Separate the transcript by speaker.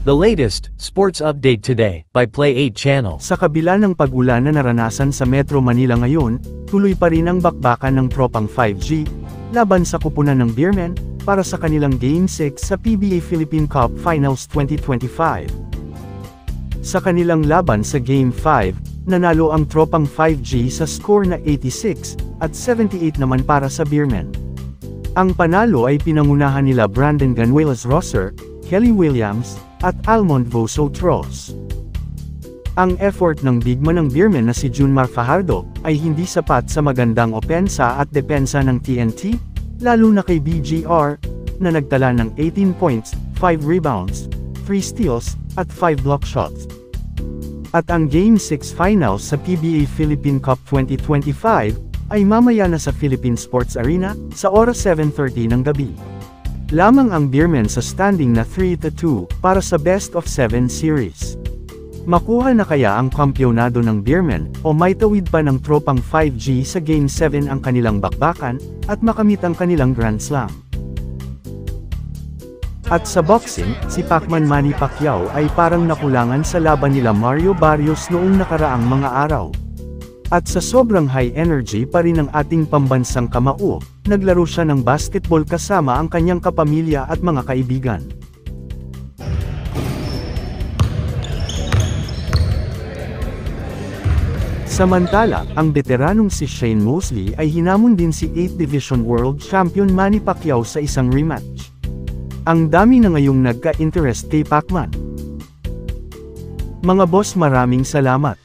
Speaker 1: The latest sports update today by Play 8 Channel.
Speaker 2: Sa kabila ng pag-ulan na naranasan sa Metro Manila ngayon, tuloy pa rin ang bakbakan ng tropang 5G, laban sa kupunan ng Beermen, para sa kanilang Game 6 sa PBA Philippine Cup Finals 2025. Sa kanilang laban sa Game 5, nanalo ang tropang 5G sa score na 86, at 78 naman para sa Beermen. Ang panalo ay pinangunahan nila Brandon Ganuelas-Rosser, Kelly Williams, at Almond Voso-Tros. Ang effort ng bigman ng Beermen na si Junmar Fajardo, ay hindi sapat sa magandang opensa at depensa ng TNT, lalo na kay BGR, na nagtala ng 18 points, 5 rebounds, 3 steals, at 5 block shots. At ang Game 6 Finals sa PBA Philippine Cup 2025, ay mamaya na sa Philippine Sports Arena, sa oras 7:30 ng gabi. Lamang ang Beermen sa standing na 3-2, para sa Best of 7 series. Makuha na kaya ang kampyonado ng Beermen, o maitawid pa ng tropang 5G sa Game 7 ang kanilang bakbakan, at makamit ang kanilang Grand Slam. At sa boxing, si Pacman Manny Pacquiao ay parang nakulangan sa laban nila Mario Barrios noong nakaraang mga araw. At sa sobrang high energy pa rin ng ating pambansang kamao, naglaro siya ng basketball kasama ang kanyang kapamilya at mga kaibigan. Samantala, ang veteranong si Shane Mosley ay hinamon din si 8th Division World Champion Manny Pacquiao sa isang rematch. Ang dami na ngayong nagka-interest kay Pacman. Mga boss, maraming salamat.